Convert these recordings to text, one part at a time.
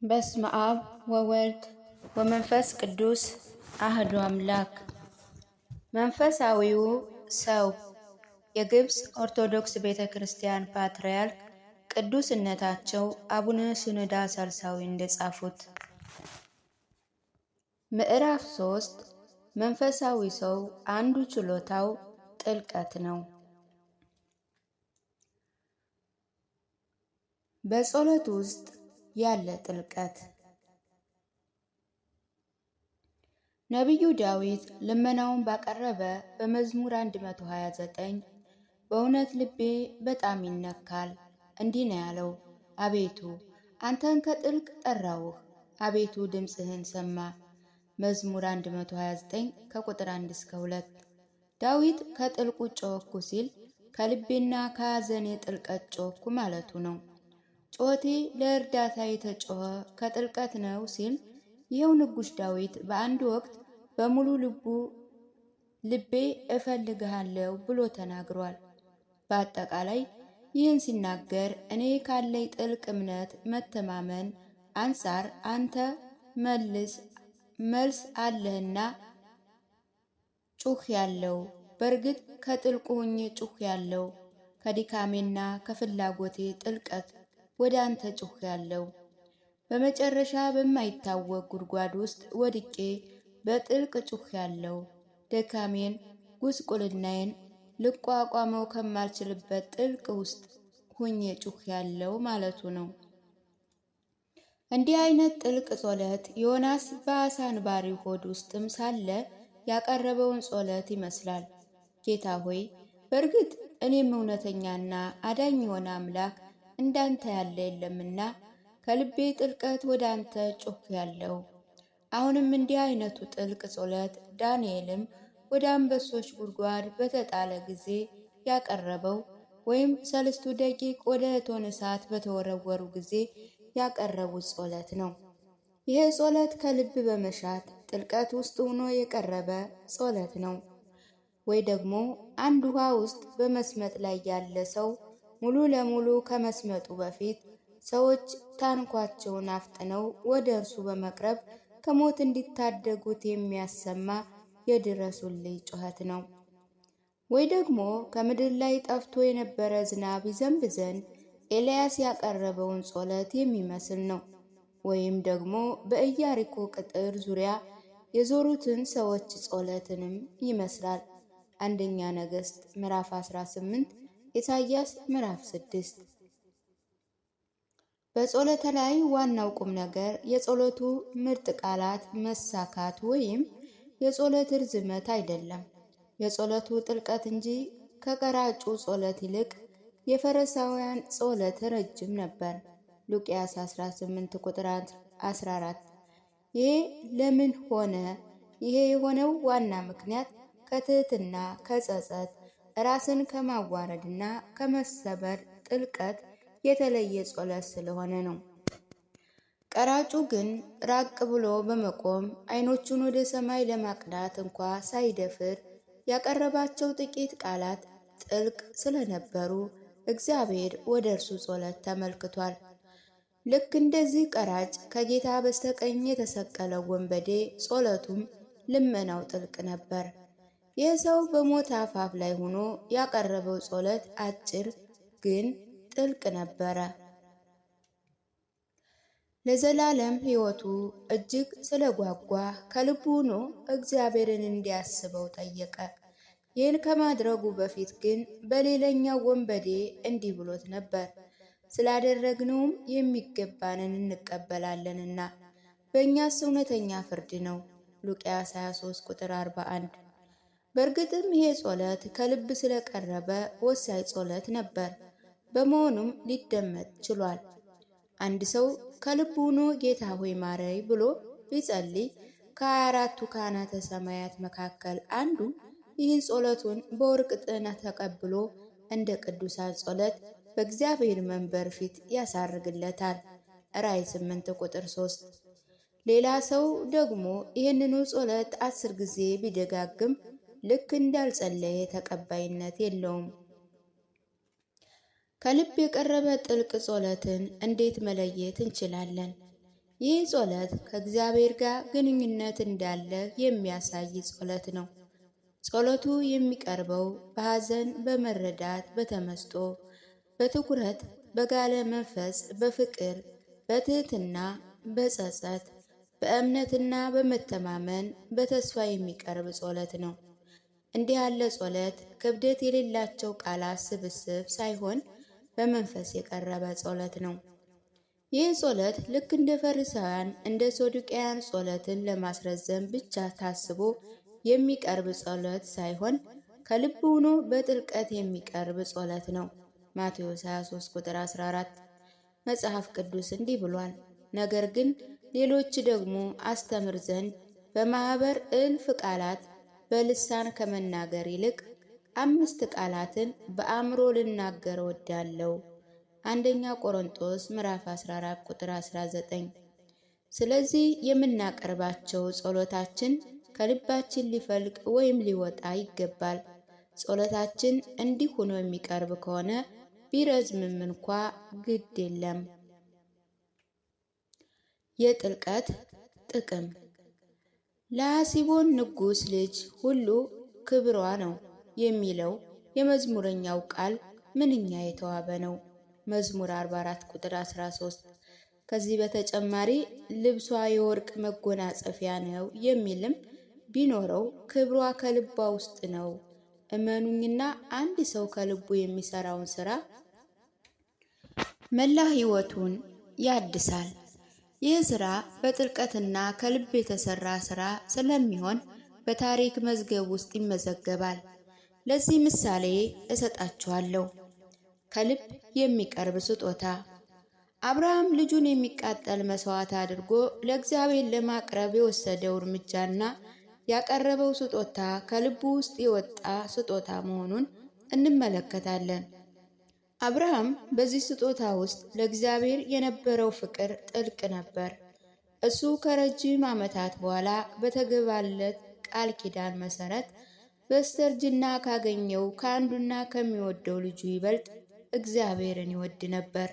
በስመ አብ ወወልድ ወመንፈስ ቅዱስ አህዱ አምላክ። መንፈሳዊው ሰው የግብፅ ኦርቶዶክስ ቤተ ክርስቲያን ፓትርያርክ ቅዱስነታቸው አቡነ ሽኖዳ ሳልሳዊ እንደጻፉት ምዕራፍ 3 መንፈሳዊ ሰው አንዱ ችሎታው ጥልቀት ነው። በጸሎት ውስጥ ያለ ጥልቀት። ነቢዩ ዳዊት ልመናውን ባቀረበ በመዝሙር 129 በእውነት ልቤ በጣም ይነካል፣ እንዲህ ነው ያለው። አቤቱ አንተን ከጥልቅ ጠራውህ፣ አቤቱ ድምፅህን ሰማ። መዝሙር 129 ከቁጥር 1 እስከ 2። ዳዊት ከጥልቁ ጮኽኩ ሲል ከልቤና ከሐዘኔ ጥልቀት ጮኽኩ ማለቱ ነው። ጮቴ ለእርዳታ የተጮኸ ከጥልቀት ነው ሲል ይኸው ንጉሥ ዳዊት በአንድ ወቅት በሙሉ ልቤ እፈልግሃለሁ ብሎ ተናግሯል። በአጠቃላይ ይህን ሲናገር እኔ ካለኝ ጥልቅ እምነት መተማመን አንጻር አንተ መልስ አለህና ጩኽ ያለው በእርግጥ ከጥልቁ ሆኜ ጩኽ ያለው ከድካሜና ከፍላጎቴ ጥልቀት ወደ አንተ ጩኽ ያለው በመጨረሻ በማይታወቅ ጉድጓድ ውስጥ ወድቄ በጥልቅ ጩኽ ያለው ድካሜን ጉስቁልናዬን ልቋቋመው ከማልችልበት ጥልቅ ውስጥ ሁኜ ጩኽ ያለው ማለቱ ነው። እንዲህ አይነት ጥልቅ ጸሎት ዮናስ በአሳ አንባሪ ሆድ ውስጥም ሳለ ያቀረበውን ጸሎት ይመስላል። ጌታ ሆይ በእርግጥ እኔም እውነተኛና አዳኝ የሆነ አምላክ እንዳንተ ያለ የለምና ከልቤ ጥልቀት ወደ አንተ ጮኽ ያለው። አሁንም እንዲህ አይነቱ ጥልቅ ጸሎት ዳንኤልም ወደ አንበሶች ጉድጓድ በተጣለ ጊዜ ያቀረበው ወይም 3 ደቂቅ ወደ እቶነ እሳት በተወረወሩ ጊዜ ያቀረቡት ጸሎት ነው። ይህ ጸሎት ከልብ በመሻት ጥልቀት ውስጥ ሆኖ የቀረበ ጸሎት ነው። ወይ ደግሞ አንድ ውሃ ውስጥ በመስመጥ ላይ ያለ ሰው ሙሉ ለሙሉ ከመስመጡ በፊት ሰዎች ታንኳቸውን አፍጥነው ወደ እርሱ በመቅረብ ከሞት እንዲታደጉት የሚያሰማ የድረሱልኝ ጩኸት ነው። ወይ ደግሞ ከምድር ላይ ጠፍቶ የነበረ ዝናብ ይዘንብ ዘንድ ኤልያስ ያቀረበውን ጸሎት የሚመስል ነው። ወይም ደግሞ በኢያሪኮ ቅጥር ዙሪያ የዞሩትን ሰዎች ጸሎትንም ይመስላል። አንደኛ ነገሥት ምዕራፍ 18 ኢሳይያስ ምዕራፍ 6። በጸሎት ላይ ዋናው ቁም ነገር የጸሎቱ ምርጥ ቃላት መሳካት ወይም የጸሎት ርዝመት አይደለም፣ የጸሎቱ ጥልቀት እንጂ። ከቀራጩ ጸሎት ይልቅ የፈሪሳውያን ጸሎት ረጅም ነበር። ሉቃስ 18 ቁጥር 14። ይሄ ለምን ሆነ? ይሄ የሆነው ዋና ምክንያት ከትህትና ከጸጸት ራስን ከማዋረድና ከመሰበር ጥልቀት የተለየ ጸሎት ስለሆነ ነው። ቀራጩ ግን ራቅ ብሎ በመቆም ዓይኖቹን ወደ ሰማይ ለማቅናት እንኳ ሳይደፍር ያቀረባቸው ጥቂት ቃላት ጥልቅ ስለነበሩ እግዚአብሔር ወደ እርሱ ጸሎት ተመልክቷል። ልክ እንደዚህ ቀራጭ ከጌታ በስተቀኝ የተሰቀለው ወንበዴ ጸሎቱም ልመናው ጥልቅ ነበር። ይህ ሰው በሞት አፋፍ ላይ ሆኖ ያቀረበው ጸሎት አጭር ግን ጥልቅ ነበረ። ለዘላለም ሕይወቱ እጅግ ስለጓጓ ከልቡ ሆኖ እግዚአብሔርን እንዲያስበው ጠየቀ። ይህን ከማድረጉ በፊት ግን በሌላኛው ወንበዴ እንዲህ ብሎት ነበር፣ ስላደረግነውም የሚገባንን እንቀበላለንና በእኛስ እውነተኛ ፍርድ ነው። ሉቃስ 23 ቁጥር 41። በእርግጥም ይሄ ጸሎት ከልብ ስለቀረበ ወሳኝ ጸሎት ነበር። በመሆኑም ሊደመጥ ችሏል። አንድ ሰው ከልቡ ሆኖ ጌታ ሆይ ማረኝ ብሎ ቢጸልይ ከ24ቱ ካህናተ ሰማያት መካከል አንዱ ይህን ጸሎቱን በወርቅ ጥና ተቀብሎ እንደ ቅዱሳን ጸሎት በእግዚአብሔር መንበር ፊት ያሳርግለታል። ራእይ 8 ቁጥር 3። ሌላ ሰው ደግሞ ይህንኑ ጸሎት 10 ጊዜ ቢደጋግም ልክ እንዳልጸለየ ተቀባይነት የለውም። ከልብ የቀረበ ጥልቅ ጸሎትን እንዴት መለየት እንችላለን? ይህ ጸሎት ከእግዚአብሔር ጋር ግንኙነት እንዳለ የሚያሳይ ጸሎት ነው። ጸሎቱ የሚቀርበው በሐዘን፣ በመረዳት፣ በተመስጦ፣ በትኩረት፣ በጋለ መንፈስ፣ በፍቅር፣ በትህትና፣ በጸጸት፣ በእምነትና በመተማመን፣ በተስፋ የሚቀርብ ጸሎት ነው። እንዲህ ያለ ጸሎት ክብደት የሌላቸው ቃላት ስብስብ ሳይሆን በመንፈስ የቀረበ ጸሎት ነው። ይህ ጸሎት ልክ እንደ ፈሪሳውያን እንደ ሰዱቃውያን ጸሎትን ለማስረዘም ብቻ ታስቦ የሚቀርብ ጸሎት ሳይሆን ከልብ ሆኖ በጥልቀት የሚቀርብ ጸሎት ነው። ማቴዎስ 23 ቁጥር 14 መጽሐፍ ቅዱስ እንዲህ ብሏል፣ ነገር ግን ሌሎች ደግሞ አስተምር ዘንድ በማኅበር እልፍ ቃላት በልሳን ከመናገር ይልቅ 5 ቃላትን በአእምሮ ልናገር እወዳለሁ። አንደኛ ቆሮንቶስ ምዕራፍ 14 ቁጥር 19። ስለዚህ የምናቀርባቸው ጸሎታችን ከልባችን ሊፈልቅ ወይም ሊወጣ ይገባል። ጸሎታችን እንዲህ ሆኖ የሚቀርብ ከሆነ ቢረዝምም እንኳ ግድ የለም። የጥልቀት ጥቅም ለሐሲቦን ንጉሥ ልጅ ሁሉ ክብሯ ነው የሚለው የመዝሙረኛው ቃል ምንኛ የተዋበ ነው። መዝሙር 44 ቁጥር 13። ከዚህ በተጨማሪ ልብሷ የወርቅ መጎናጸፊያ ነው የሚልም ቢኖረው ክብሯ ከልቧ ውስጥ ነው። እመኑኝና አንድ ሰው ከልቡ የሚሰራውን ስራ መላ ሕይወቱን ያድሳል። ይህ ስራ በጥልቀትና ከልብ የተሰራ ስራ ስለሚሆን በታሪክ መዝገብ ውስጥ ይመዘገባል። ለዚህ ምሳሌ እሰጣችኋለሁ። ከልብ የሚቀርብ ስጦታ። አብርሃም ልጁን የሚቃጠል መስዋዕት አድርጎ ለእግዚአብሔር ለማቅረብ የወሰደው እርምጃና ያቀረበው ስጦታ ከልቡ ውስጥ የወጣ ስጦታ መሆኑን እንመለከታለን። አብርሃም በዚህ ስጦታ ውስጥ ለእግዚአብሔር የነበረው ፍቅር ጥልቅ ነበር። እሱ ከረጅም ዓመታት በኋላ በተገባለት ቃል ኪዳን መሰረት በስተርጅና ካገኘው ከአንዱና ከሚወደው ልጁ ይበልጥ እግዚአብሔርን ይወድ ነበር።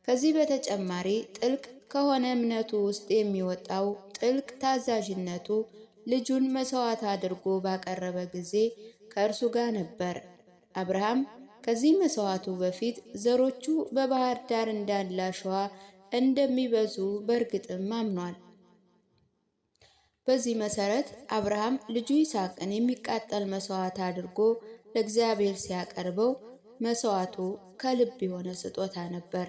ከዚህ በተጨማሪ ጥልቅ ከሆነ እምነቱ ውስጥ የሚወጣው ጥልቅ ታዛዥነቱ ልጁን መስዋዕት አድርጎ ባቀረበ ጊዜ ከእርሱ ጋር ነበር። አብርሃም ከዚህ መስዋዕቱ በፊት ዘሮቹ በባህር ዳር እንዳለ አሸዋ እንደሚበዙ በእርግጥም አምኗል። በዚህ መሰረት አብርሃም ልጁ ይስሐቅን የሚቃጠል መስዋዕት አድርጎ ለእግዚአብሔር ሲያቀርበው መስዋዕቱ ከልብ የሆነ ስጦታ ነበር።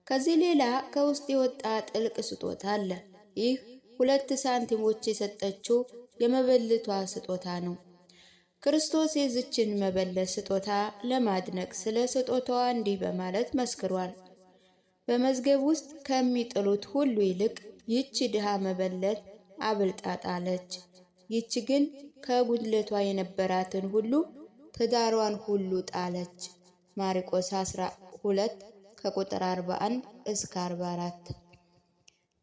ከዚህ ሌላ ከውስጥ የወጣ ጥልቅ ስጦታ አለ። ይህ 2 ሳንቲሞች የሰጠችው የመበለቷ ስጦታ ነው። ክርስቶስ የዚችን መበለት ስጦታ ለማድነቅ ስለ ስጦታዋ እንዲህ በማለት መስክሯል። በመዝገብ ውስጥ ከሚጥሉት ሁሉ ይልቅ ይህች ድሃ መበለት አብልጣ ጣለች። ይህች ግን ከጉድለቷ የነበራትን ሁሉ ትዳሯን ሁሉ ጣለች። ማርቆስ 12 ከቁጥር 41 እስከ 44።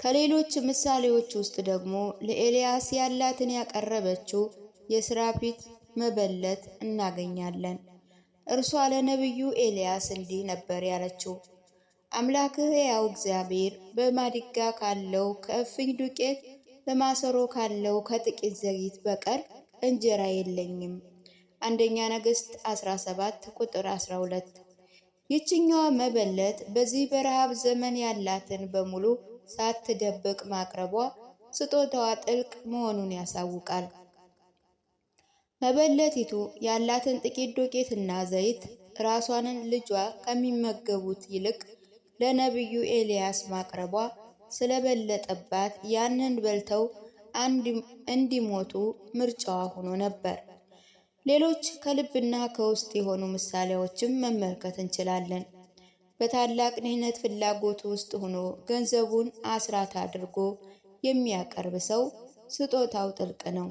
ከሌሎች ምሳሌዎች ውስጥ ደግሞ ለኤልያስ ያላትን ያቀረበችው የስራፊት መበለት እናገኛለን። እርሷ ለነቢዩ ኤልያስ እንዲህ ነበር ያለችው፣ አምላክህ ሕያው እግዚአብሔር በማድጋ ካለው ከእፍኝ ዱቄት በማሰሮ ካለው ከጥቂት ዘይት በቀር እንጀራ የለኝም። አንደኛ ነገሥት 17 ቁጥር 12። ይችኛዋ መበለት በዚህ በረሃብ ዘመን ያላትን በሙሉ ሳትደብቅ ማቅረቧ ስጦታዋ ጥልቅ መሆኑን ያሳውቃል። መበለቲቱ ያላትን ጥቂት ዱቄትና ዘይት ራሷንን ልጇ ከሚመገቡት ይልቅ ለነቢዩ ኤልያስ ማቅረቧ ስለበለጠባት ያንን በልተው እንዲሞቱ ምርጫዋ ሆኖ ነበር። ሌሎች ከልብና ከውስጥ የሆኑ ምሳሌዎችም መመልከት እንችላለን። በታላቅ ድህነት ፍላጎት ውስጥ ሆኖ ገንዘቡን አስራት አድርጎ የሚያቀርብ ሰው ስጦታው ጥልቅ ነው።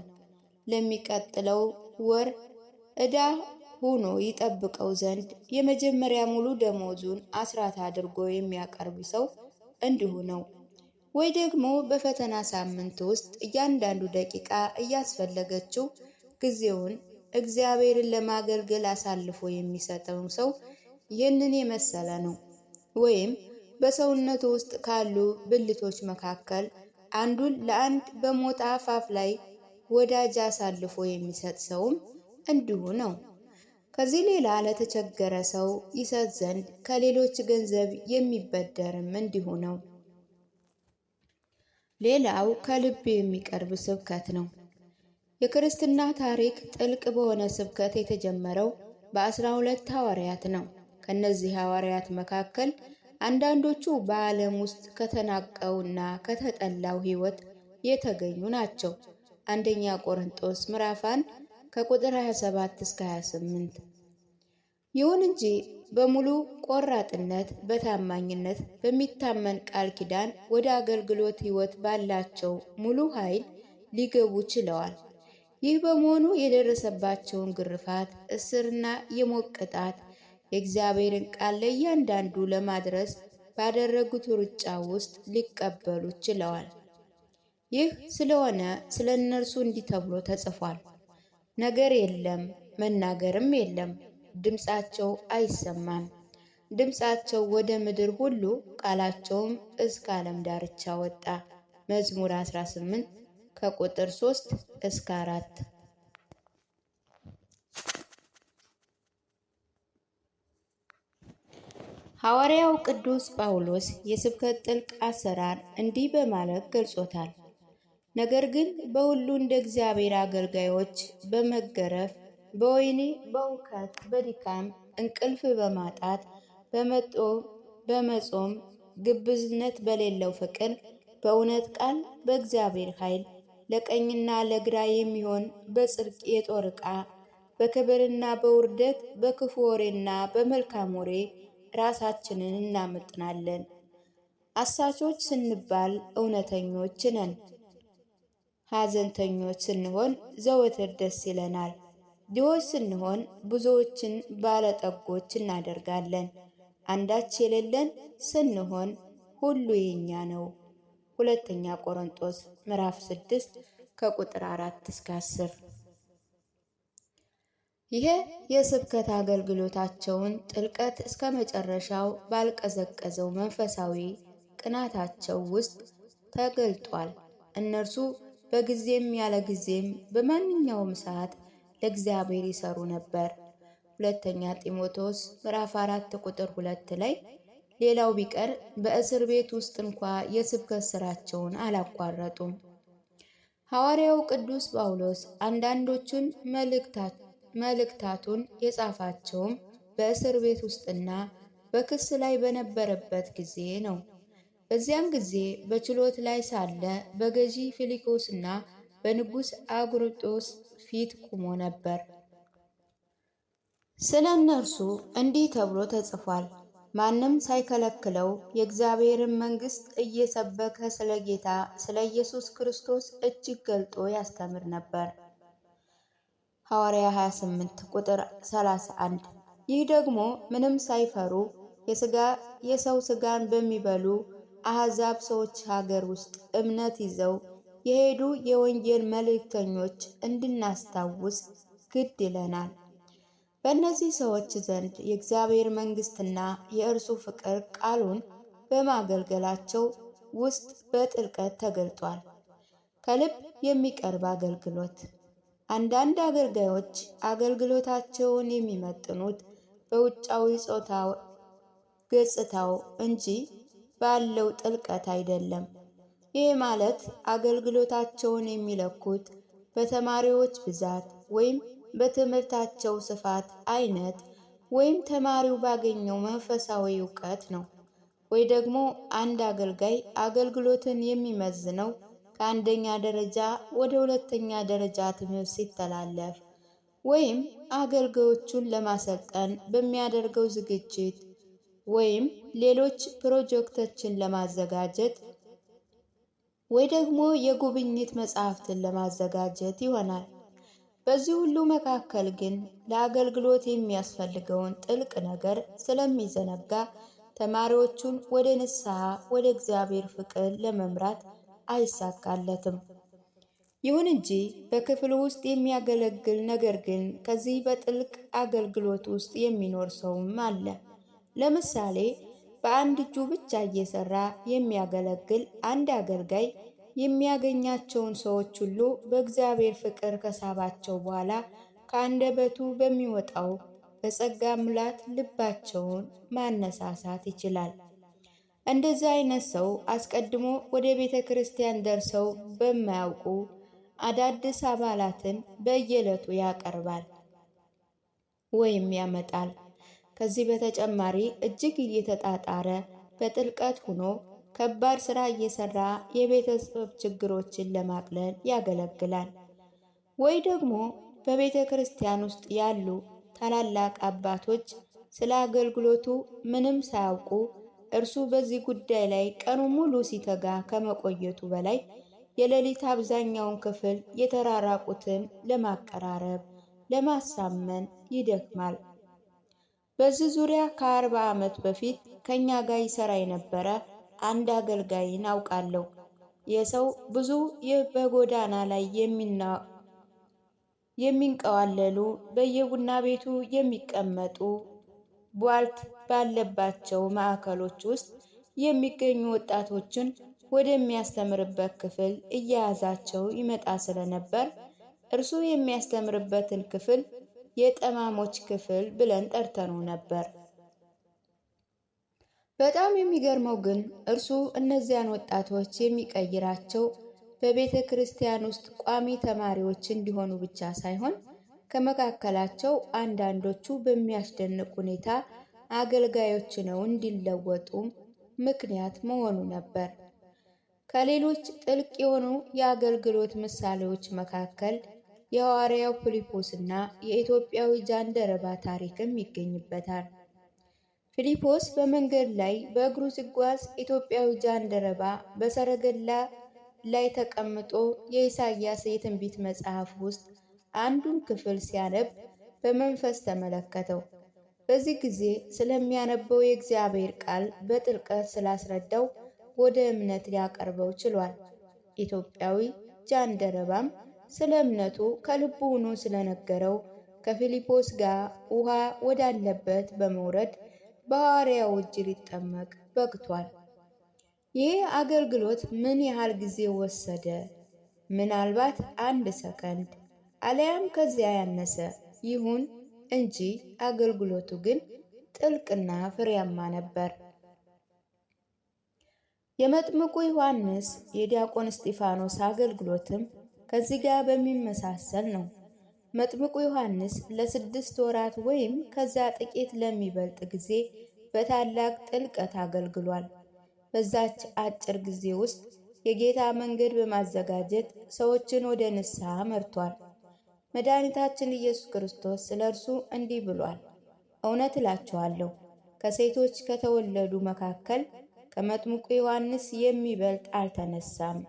ለሚቀጥለው ወር ዕዳ ሆኖ ይጠብቀው ዘንድ የመጀመሪያ ሙሉ ደሞዙን አስራት አድርጎ የሚያቀርብ ሰው እንዲሁ ነው። ወይ ደግሞ በፈተና ሳምንት ውስጥ እያንዳንዱ ደቂቃ እያስፈለገችው ጊዜውን እግዚአብሔርን ለማገልገል አሳልፎ የሚሰጠው ሰው ይህንን የመሰለ ነው። ወይም በሰውነቱ ውስጥ ካሉ ብልቶች መካከል አንዱን ለአንድ በሞት አፋፍ ላይ ወዳጅ አሳልፎ የሚሰጥ ሰውም እንዲሁ ነው። ከዚህ ሌላ ለተቸገረ ሰው ይሰጥ ዘንድ ከሌሎች ገንዘብ የሚበደርም እንዲሁ ነው። ሌላው ከልብ የሚቀርብ ስብከት ነው። የክርስትና ታሪክ ጥልቅ በሆነ ስብከት የተጀመረው በ12 ሐዋርያት ነው። ከነዚህ ሐዋርያት መካከል አንዳንዶቹ በዓለም ውስጥ ከተናቀውና ከተጠላው ሕይወት የተገኙ ናቸው። አንደኛ ቆሮንቶስ ምዕራፍ 1 ከቁጥር 27 እስከ 28። ይሁን እንጂ በሙሉ ቆራጥነት፣ በታማኝነት፣ በሚታመን ቃል ኪዳን ወደ አገልግሎት ሕይወት ባላቸው ሙሉ ኃይል ሊገቡ ችለዋል። ይህ በመሆኑ የደረሰባቸውን ግርፋት፣ እስርና የሞት ቅጣት የእግዚአብሔርን ቃል ለእያንዳንዱ ለማድረስ ባደረጉት ሩጫ ውስጥ ሊቀበሉ ችለዋል። ይህ ስለሆነ ስለ እነርሱ እንዲህ ተብሎ ተጽፏል። ነገር የለም፣ መናገርም የለም፣ ድምፃቸው አይሰማም። ድምፃቸው ወደ ምድር ሁሉ፣ ቃላቸውም እስከ ዓለም ዳርቻ ወጣ። መዝሙር 18 ከቁጥር 3 እስከ 4። ሐዋርያው ቅዱስ ጳውሎስ የስብከት ጥልቅ አሰራር እንዲህ በማለት ገልጾታል። ነገር ግን በሁሉ እንደ እግዚአብሔር አገልጋዮች በመገረፍ፣ በወህኒ፣ በሁከት፣ በድካም፣ እንቅልፍ በማጣት፣ በመጾም፣ ግብዝነት በሌለው ፍቅር፣ በእውነት ቃል፣ በእግዚአብሔር ኃይል፣ ለቀኝና ለግራ የሚሆን በጽድቅ የጦር ዕቃ፣ በክብርና በውርደት፣ በክፉ ወሬና በመልካም ወሬ ራሳችንን እናመጥናለን። አሳቾች ስንባል እውነተኞች ነን። ሐዘንተኞች ስንሆን ዘወትር ደስ ይለናል። ድሆች ስንሆን ብዙዎችን ባለጠጎች እናደርጋለን። አንዳች የሌለን ስንሆን ሁሉ የኛ ነው። ሁለተኛ ቆሮንቶስ ምዕራፍ 6 ከቁጥር 4 እስከ 10። ይሄ የስብከት አገልግሎታቸውን ጥልቀት እስከ መጨረሻው ባልቀዘቀዘው መንፈሳዊ ቅናታቸው ውስጥ ተገልጧል። እነርሱ በጊዜም ያለ ጊዜም በማንኛውም ሰዓት ለእግዚአብሔር ይሰሩ ነበር። ሁለተኛ ጢሞቴዎስ ምዕራፍ 4 ቁጥር 2 ላይ ሌላው ቢቀር በእስር ቤት ውስጥ እንኳ የስብከት ስራቸውን አላቋረጡም። ሐዋርያው ቅዱስ ጳውሎስ አንዳንዶቹን መልእክታቱን የጻፋቸውም በእስር ቤት ውስጥና በክስ ላይ በነበረበት ጊዜ ነው። በዚያም ጊዜ በችሎት ላይ ሳለ በገዢ ፊሊጶስና በንጉሥ አግሪጦስ ፊት ቆሞ ነበር። ስለ እነርሱ እንዲህ ተብሎ ተጽፏል። ማንም ሳይከለክለው የእግዚአብሔርን መንግሥት እየሰበከ ስለ ጌታ ስለ ኢየሱስ ክርስቶስ እጅግ ገልጦ ያስተምር ነበር። ሐዋርያ 28 ቁጥር 31። ይህ ደግሞ ምንም ሳይፈሩ የሰው ሥጋን በሚበሉ አሕዛብ ሰዎች ሀገር ውስጥ እምነት ይዘው የሄዱ የወንጌል መልእክተኞች እንድናስታውስ ግድ ይለናል። በእነዚህ ሰዎች ዘንድ የእግዚአብሔር መንግሥትና የእርሱ ፍቅር ቃሉን በማገልገላቸው ውስጥ በጥልቀት ተገልጧል። ከልብ የሚቀርብ አገልግሎት። አንዳንድ አገልጋዮች አገልግሎታቸውን የሚመጥኑት በውጫዊ ገጽታው እንጂ ባለው ጥልቀት አይደለም። ይህ ማለት አገልግሎታቸውን የሚለኩት በተማሪዎች ብዛት ወይም በትምህርታቸው ስፋት አይነት ወይም ተማሪው ባገኘው መንፈሳዊ ዕውቀት ነው። ወይ ደግሞ አንድ አገልጋይ አገልግሎትን የሚመዝነው ከአንደኛ ደረጃ ወደ ሁለተኛ ደረጃ ትምህርት ሲተላለፍ ወይም አገልጋዮቹን ለማሰልጠን በሚያደርገው ዝግጅት ወይም ሌሎች ፕሮጀክቶችን ለማዘጋጀት ወይ ደግሞ የጉብኝት መጽሐፍትን ለማዘጋጀት ይሆናል። በዚህ ሁሉ መካከል ግን ለአገልግሎት የሚያስፈልገውን ጥልቅ ነገር ስለሚዘነጋ ተማሪዎቹን ወደ ንስሐ፣ ወደ እግዚአብሔር ፍቅር ለመምራት አይሳካለትም። ይሁን እንጂ በክፍል ውስጥ የሚያገለግል ነገር ግን ከዚህ በጥልቅ አገልግሎት ውስጥ የሚኖር ሰውም አለ። ለምሳሌ በአንድ እጁ ብቻ እየሰራ የሚያገለግል አንድ አገልጋይ የሚያገኛቸውን ሰዎች ሁሉ በእግዚአብሔር ፍቅር ከሳባቸው በኋላ ከአንደበቱ በሚወጣው በጸጋ ሙላት ልባቸውን ማነሳሳት ይችላል። እንደዚህ አይነት ሰው አስቀድሞ ወደ ቤተ ክርስቲያን ደርሰው በማያውቁ አዳዲስ አባላትን በየዕለቱ ያቀርባል ወይም ያመጣል። ከዚህ በተጨማሪ እጅግ እየተጣጣረ በጥልቀት ሆኖ ከባድ ሥራ እየሰራ የቤተሰብ ችግሮችን ለማቅለል ያገለግላል። ወይ ደግሞ በቤተ ክርስቲያን ውስጥ ያሉ ታላላቅ አባቶች ስለ አገልግሎቱ ምንም ሳያውቁ እርሱ በዚህ ጉዳይ ላይ ቀኑ ሙሉ ሲተጋ ከመቆየቱ በላይ የሌሊት አብዛኛውን ክፍል የተራራቁትን ለማቀራረብ ለማሳመን ይደክማል። በዚህ ዙሪያ ከ40 ዓመት በፊት ከኛ ጋር ይሰራ የነበረ አንድ አገልጋይን አውቃለሁ። የሰው ብዙ በጎዳና ላይ የሚንቀዋለሉ በየቡና ቤቱ የሚቀመጡ ቧልት ባለባቸው ማዕከሎች ውስጥ የሚገኙ ወጣቶችን ወደሚያስተምርበት ክፍል እየያዛቸው ይመጣ ስለነበር እርሱ የሚያስተምርበትን ክፍል የጠማሞች ክፍል ብለን ጠርተነው ነበር። በጣም የሚገርመው ግን እርሱ እነዚያን ወጣቶች የሚቀይራቸው በቤተ ክርስቲያን ውስጥ ቋሚ ተማሪዎች እንዲሆኑ ብቻ ሳይሆን ከመካከላቸው አንዳንዶቹ በሚያስደንቅ ሁኔታ አገልጋዮች ነው እንዲለወጡም ምክንያት መሆኑ ነበር። ከሌሎች ጥልቅ የሆኑ የአገልግሎት ምሳሌዎች መካከል የሐዋርያው ፊልጶስና የኢትዮጵያዊ ጃንደረባ ታሪክም ይገኝበታል። ፊልጶስ በመንገድ ላይ በእግሩ ሲጓዝ ኢትዮጵያዊ ጃንደረባ በሰረገላ ላይ ተቀምጦ የኢሳይያስ የትንቢት መጽሐፍ ውስጥ አንዱን ክፍል ሲያነብ በመንፈስ ተመለከተው። በዚህ ጊዜ ስለሚያነበው የእግዚአብሔር ቃል በጥልቀት ስላስረዳው ወደ እምነት ሊያቀርበው ችሏል። ኢትዮጵያዊ ጃንደረባም ስለ እምነቱ ከልቡ ሆኖ ስለነገረው ከፊልጶስ ጋር ውሃ ወዳለበት በመውረድ በሐዋርያው እጅ ሊጠመቅ በቅቷል። ይህ አገልግሎት ምን ያህል ጊዜ ወሰደ? ምናልባት 1 ሰከንድ አለያም ከዚያ ያነሰ ይሁን እንጂ አገልግሎቱ ግን ጥልቅና ፍሬያማ ነበር። የመጥምቁ ዮሐንስ የዲያቆን እስጢፋኖስ አገልግሎትም ከዚህ ጋር በሚመሳሰል ነው። መጥምቁ ዮሐንስ ለ6 ወራት ወይም ከዛ ጥቂት ለሚበልጥ ጊዜ በታላቅ ጥልቀት አገልግሏል። በዛች አጭር ጊዜ ውስጥ የጌታ መንገድ በማዘጋጀት ሰዎችን ወደ ንስሐ መርቷል። መድኃኒታችን ኢየሱስ ክርስቶስ ስለ እርሱ እንዲህ ብሏል፣ እውነት እላችኋለሁ ከሴቶች ከተወለዱ መካከል ከመጥምቁ ዮሐንስ የሚበልጥ አልተነሳም።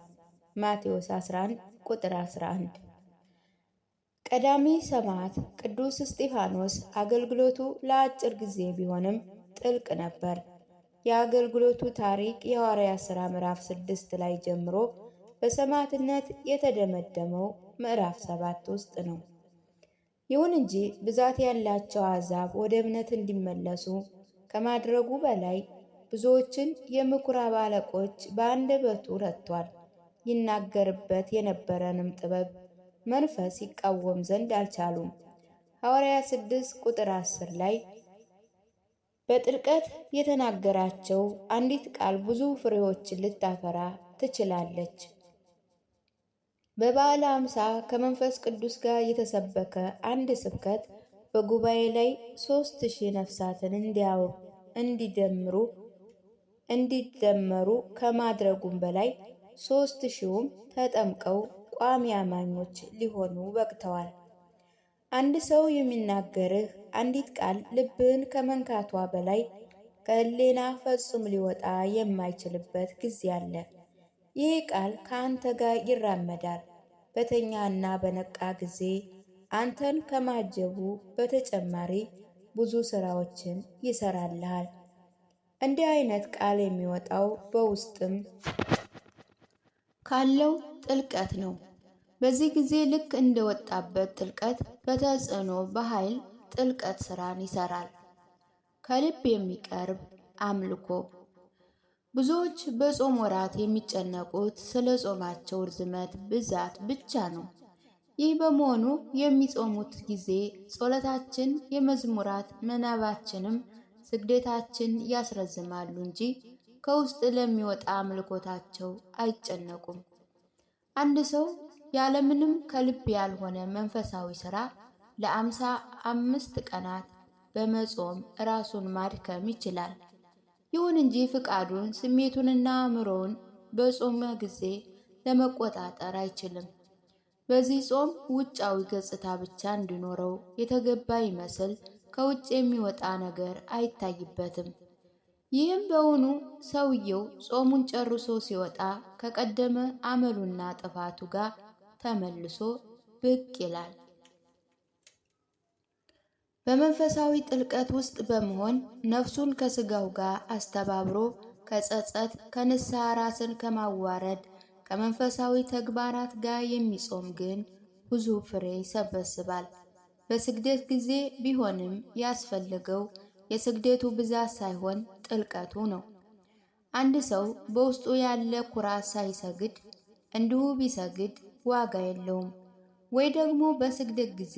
ማቴዎስ 11 ቁጥር 11። ቀዳሚ ሰማዕት ቅዱስ እስጢፋኖስ አገልግሎቱ ለአጭር ጊዜ ቢሆንም ጥልቅ ነበር። የአገልግሎቱ ታሪክ የሐዋርያት ሥራ ምዕራፍ 6 ላይ ጀምሮ በሰማዕትነት የተደመደመው ምዕራፍ 7 ውስጥ ነው። ይሁን እንጂ ብዛት ያላቸው አሕዛብ ወደ እምነት እንዲመለሱ ከማድረጉ በላይ ብዙዎችን የምኩራብ አለቆች በአንደበቱ ረድቷል። ይናገርበት የነበረንም ጥበብ መንፈስ ይቃወም ዘንድ አልቻሉም። ሐዋርያት 6 ቁጥር 10 ላይ በጥልቀት የተናገራቸው አንዲት ቃል ብዙ ፍሬዎችን ልታፈራ ትችላለች። በበዓለ ሃምሳ ከመንፈስ ቅዱስ ጋር የተሰበከ አንድ ስብከት በጉባኤ ላይ 3000 ነፍሳትን እንዲደመሩ ከማድረጉም በላይ 3000ም ተጠምቀው ቋሚ አማኞች ሊሆኑ በቅተዋል። አንድ ሰው የሚናገርህ አንዲት ቃል ልብህን ከመንካቷ በላይ ከሕሊና ፈጽሞ ሊወጣ የማይችልበት ጊዜ አለ። ይህ ቃል ከአንተ ጋር ይራመዳል። በተኛና በነቃ ጊዜ አንተን ከማጀቡ በተጨማሪ ብዙ ስራዎችን ይሰራልሃል። እንዲህ አይነት ቃል የሚወጣው በውስጥም ካለው ጥልቀት ነው። በዚህ ጊዜ ልክ እንደወጣበት ጥልቀት በተጽዕኖ በኃይል ጥልቀት ስራን ይሰራል። ከልብ የሚቀርብ አምልኮ። ብዙዎች በጾም ወራት የሚጨነቁት ስለ ጾማቸው ርዝመት ብዛት ብቻ ነው። ይህ በመሆኑ የሚጾሙት ጊዜ ጸሎታችን፣ የመዝሙራት ምናባችንም ስግደታችን ያስረዝማሉ እንጂ ከውስጥ ለሚወጣ አምልኮታቸው አይጨነቁም። አንድ ሰው ያለምንም ከልብ ያልሆነ መንፈሳዊ ሥራ ለ55 ቀናት በመጾም ራሱን ማድከም ይችላል። ይሁን እንጂ ፍቃዱን፣ ስሜቱንና አእምሮውን በጾመ ጊዜ ለመቆጣጠር አይችልም። በዚህ ጾም ውጫዊ ገጽታ ብቻ እንዲኖረው የተገባ ይመስል ከውጭ የሚወጣ ነገር አይታይበትም። ይህም በውኑ ሰውየው ጾሙን ጨርሶ ሲወጣ ከቀደመ አመሉና ጥፋቱ ጋር ተመልሶ ብቅ ይላል። በመንፈሳዊ ጥልቀት ውስጥ በመሆን ነፍሱን ከስጋው ጋር አስተባብሮ ከጸጸት፣ ከንስሐ ራስን ከማዋረድ፣ ከመንፈሳዊ ተግባራት ጋር የሚጾም ግን ብዙ ፍሬ ይሰበስባል። በስግደት ጊዜ ቢሆንም ያስፈልገው የስግደቱ ብዛት ሳይሆን ጥልቀቱ ነው። አንድ ሰው በውስጡ ያለ ኩራት ሳይሰግድ እንዲሁ ቢሰግድ ዋጋ የለውም። ወይ ደግሞ በስግደት ጊዜ